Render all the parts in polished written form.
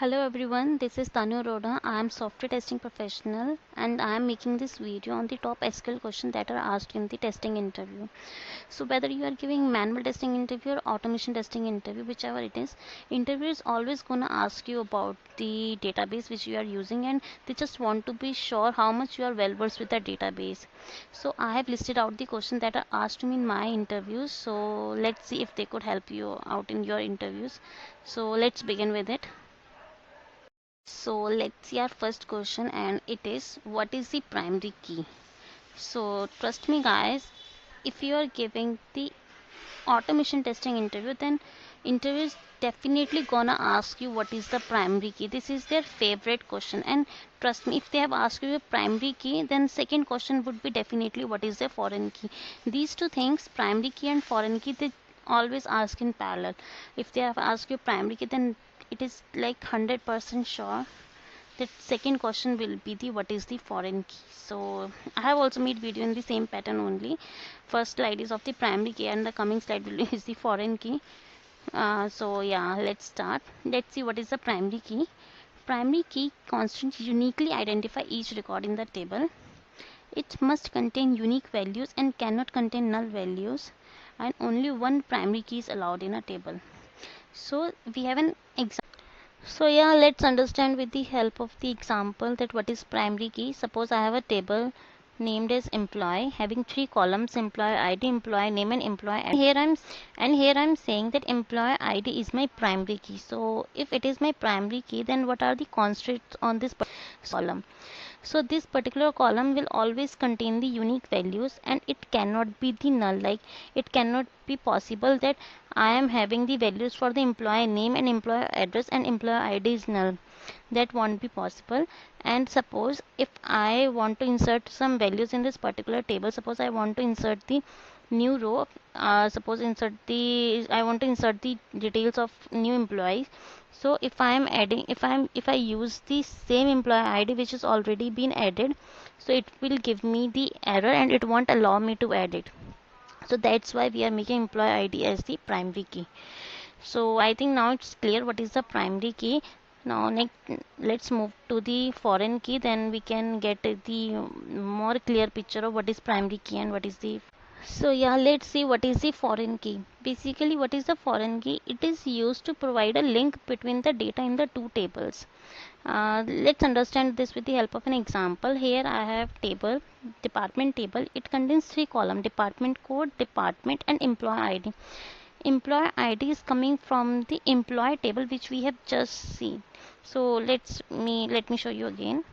Hello everyone, this is Tanu Roda. I am software testing professional and I am making this video on the top SQL questions that are asked in the testing interview. So whether you are giving manual testing interview or automation testing interview, whichever it is, interviewer is always gonna ask you about the database which you are using, and they just want to be sure how much you are well versed with the database. So I have listed out the questions that are asked to me in my interviews. So let's see if they could help you out in your interviews. So let's begin with it. So let's see our first question, and it is, what is the primary key? So trust me guys, if you are giving the automation testing interview, then interview is definitely gonna ask you what is the primary key. This is their favorite question, and trust me, if they have asked you a primary key, then second question would be definitely what is the foreign key. These two things, primary key and foreign key, they always ask in parallel. If they have asked you primary key, then it is like 100% sure the second question will be the what is the foreign key. So I have also made video in the same pattern only. First slide is of the primary key and the coming slide will is the foreign key. So yeah, let's start. Let's see what is the primary key. Primary key constants uniquely identify each record in the table. It must contain unique values and cannot contain null values, and only one primary key is allowed in a table. So we have an example. So yeah, let's understand with the help of the example that what is primary key. Suppose I have a table named as employee having three columns: employee ID, employee name, and employee address. Here I'm saying that employee ID is my primary key. So if it is my primary key, then what are the constraints on this column? So this particular column will always contain the unique values, and it cannot be the null. Like, it cannot be possible that I am having the values for the employee name and employee address and employee ID is null. That won't be possible. And suppose if I want to insert some values in this particular table, suppose I want to insert the new row, suppose insert the I want to insert the details of new employees. So if I am adding, if I use the same employee ID which is already been added, so it will give me the error and it won't allow me to add it. So that's why we are making employee ID as the primary key. So I think now it's clear what is the primary key. Now next, let's move to the foreign key, then we can get the more clear picture of what is primary key and what is the. So yeah, let's see what is the foreign key. Basically, what is the foreign key? It is used to provide a link between the data in the two tables. Let's understand this with the help of an example. Here I have table, department table. It contains three columns: department code, department, and employee ID. Employee ID is coming from the employee table which we have just seen. So let me show you again.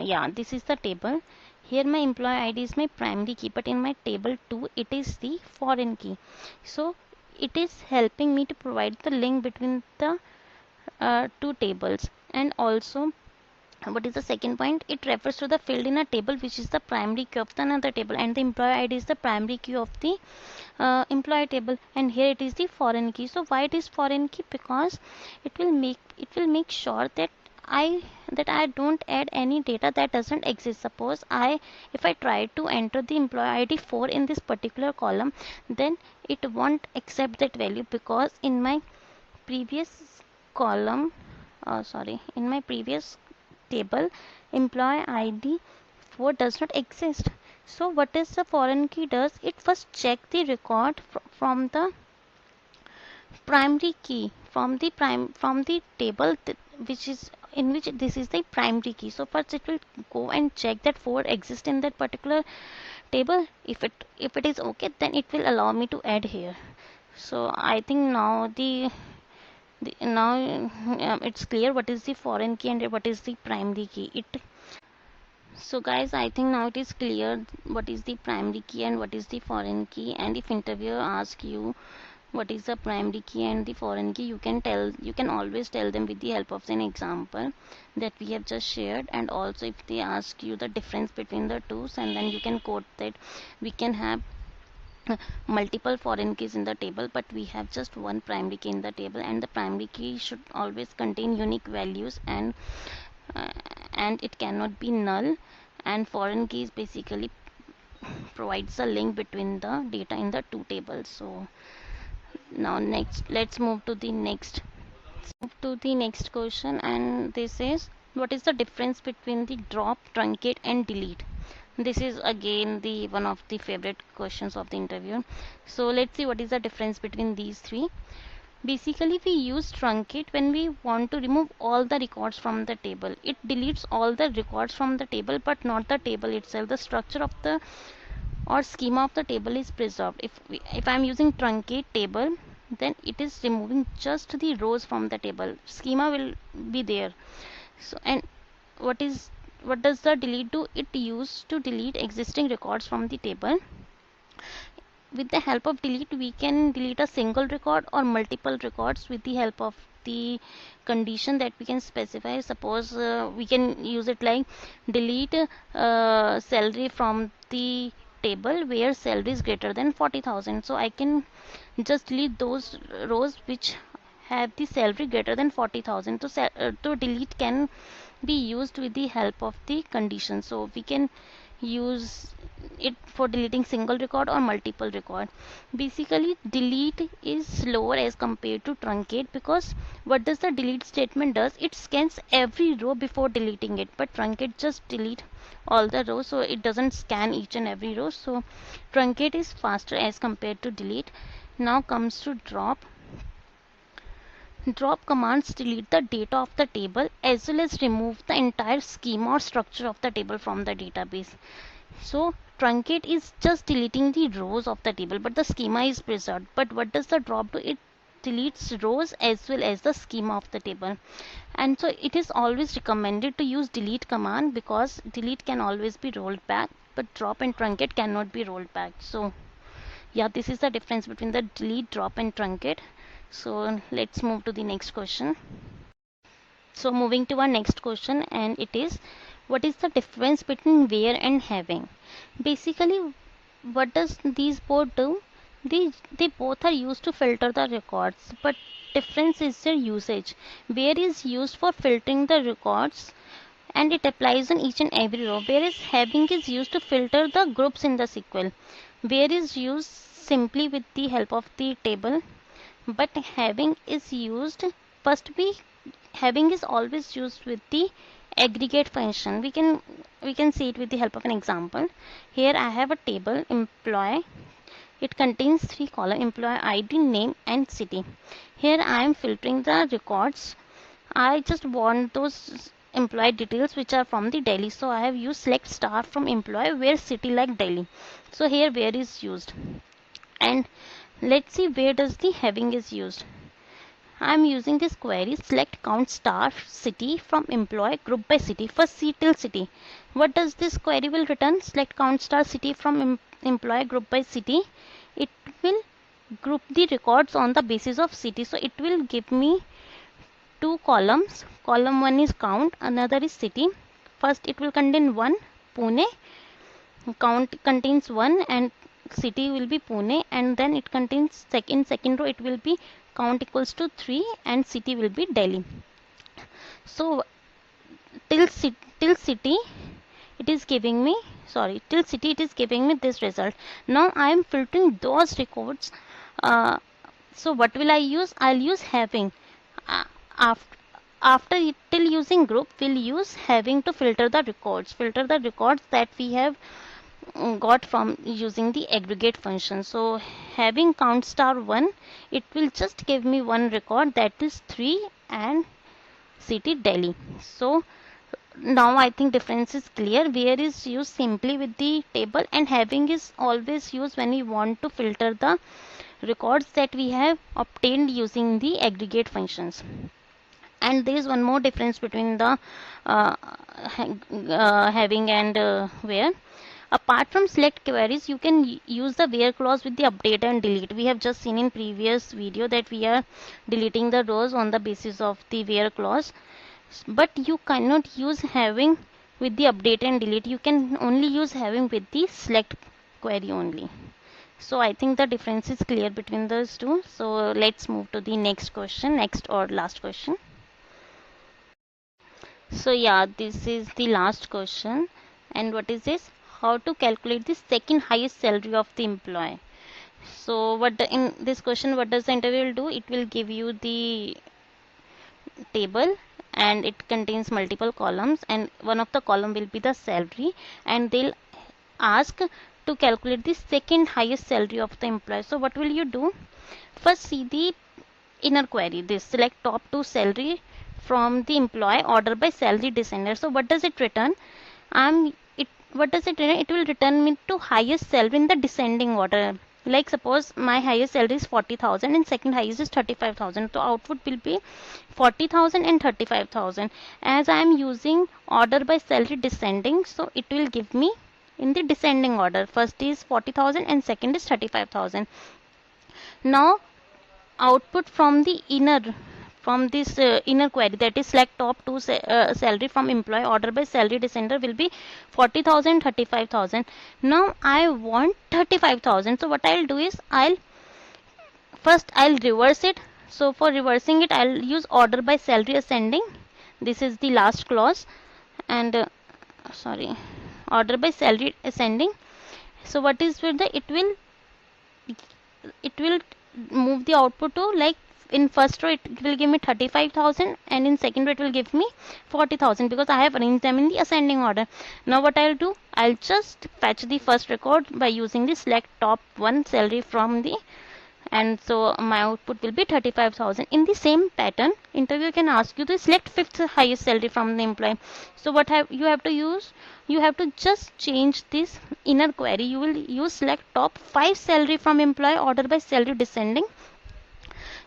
Yeah, this is the table. Here my employee ID is my primary key, but in my table 2 it is the foreign key. So it is helping me to provide the link between the two tables. And also, what is the second point? It refers to the field in a table which is the primary key of the another table, and the employee ID is the primary key of the employee table, and here it is the foreign key. So why it is foreign key? Because it will make sure that I don't add any data that doesn't exist. Suppose if I try to enter the employee ID 4 in this particular column, then it won't accept that value, because in my previous column, in my previous table, employee ID 4 does not exist. So what is the foreign key does? It first check the record from the primary key, from the table which is in which this is the primary key. So first it will go and check that 4 exists in that particular table. If it is okay, then it will allow me to add here. So I think now it's clear what is the foreign key and what is the primary key. So guys, I think now it is clear what is the primary key and what is the foreign key. And if interviewer asks you what is the primary key and the foreign key, you can always tell them with the help of an example that we have just shared. And also if they ask you the difference between the two, and then you can quote that we can have multiple foreign keys in the table, but we have just one primary key in the table, and the primary key should always contain unique values, uh, and it cannot be null. And foreign keys basically provides a link between the data in the two tables. So Now next, let's move to the next. Question, and this is, what is the difference between the drop, truncate, and delete? This is again the one of the favorite questions of the interview. So let's see what is the difference between these three. Basically, we use truncate when we want to remove all the records from the table. It deletes all the records from the table, but not the table itself. The structure of the or schema of the table is preserved. If I'm using truncate table, then it is removing just the rows from the table. Schema will be there. So, and what does the delete do? It used to delete existing records from the table. With the help of delete, we can delete a single record or multiple records with the help of the condition that we can specify. Suppose we can use it like delete salary from the table where salary is greater than 40,000. So I can just delete those rows which have the salary greater than 40,000. To delete can be used with the help of the condition. So we can use it for deleting single record or multiple record. Basically, delete is slower as compared to truncate, because what does the delete statement does? It scans every row before deleting it, but truncate just delete all the rows, so it doesn't scan each and every row. So truncate is faster as compared to delete. Now comes to drop. Drop commands delete the data of the table as well as remove the entire schema or structure of the table from the database. So truncate is just deleting the rows of the table, but the schema is preserved. But what does the drop do? It deletes rows as well as the schema of the table. And so it is always recommended to use delete command, because delete can always be rolled back, but drop and truncate cannot be rolled back. So yeah, this is the difference between the delete, drop, and truncate. So let's move to the next question. So moving to our next question, and it is, what is the difference between where and having? Basically, what does these both do? They both are used to filter the records, but difference is their usage. Where is used for filtering the records and it applies on each and every row, whereas having is used to filter the groups in the SQL. Where is used simply with the help of the table, but having is used, first we having is always used with the aggregate function. We can see it with the help of an example. Here I have a table employee. It contains three columns: employee ID, name, and city. Here I am filtering the records. I just want those employee details which are from the Delhi, so I have used select star from employee where city like Delhi. So here where is used, and let's see where does the having is used. I am using this query select count star city from employee group by city, first C till city. What does this query will return? Select count star city from employee group by city. It will group the records on the basis of city. So it will give me two columns. Column 1 is count, another is city. First it will contain 1 Pune, count contains 1 and city will be Pune, and then it contains second row it will be count equals to 3 and city will be Delhi. So till city it is giving me, till city it is giving me this result. Now I am filtering those records. So what will I use? I'll use having. Uh, after till using group, we'll use having to filter the records that we have got from using the aggregate function. So having count star 1, it will just give me one record, that is 3 and city Delhi. So now I think difference is clear. Where is used simply with the table, and having is always used when we want to filter the records that we have obtained using the aggregate functions. And there is one more difference between the having and where. Apart from select queries, you can use the where clause with the update and delete. We have just seen in previous video that we are deleting the rows on the basis of the where clause, but you cannot use having with the update and delete. You can only use having with the select query only. So I think the difference is clear between those two. So let's move to the next question, next or last question. So yeah, this is the last question. And what is this? How to calculate the second highest salary of the employee. So in this question, what does the interview will do? It will give you the table and it contains multiple columns, and one of the column will be the salary, and they'll ask to calculate the second highest salary of the employee. So what will you do? First, see the inner query. This select top two salary from the employee order by salary descender. So what does it return? What does it return? It will return me to highest salary in the descending order. Like suppose my highest salary is 40,000 and second highest is 35,000. So output will be 40,000 and 35,000. As I am using order by salary descending, so it will give me in the descending order. First is 40,000 and second is 35,000. Now output from the inner query, that is select top two salary from employee order by salary descender, will be 40,000, 35,000. Now I want 35,000. So what I'll do is I'll reverse it. So for reversing it, I'll use order by salary ascending. This is the last clause, and sorry, order by salary ascending. So what is with the it will move the output to, like, in first row it will give me 35,000 and in second row it will give me 40,000, because I have arranged them in the ascending order. Now what I'll do, I'll just fetch the first record by using the select top one salary from the, and so my output will be 35,000. In the same pattern, interviewer can ask you to select fifth highest salary from the employee. So what you have to use, you have to just change this inner query. You will use select top 5 salary from employee order by salary descending.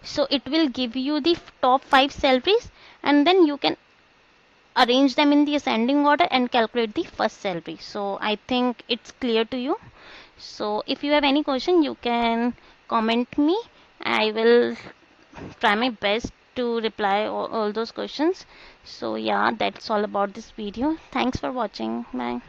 So it will give you the top 5 salaries, and then you can arrange them in the ascending order and calculate the first salary. So I think it's clear to you. So if you have any question, you can comment me. I will try my best to reply all those questions. So yeah, that's all about this video. Thanks for watching. Bye.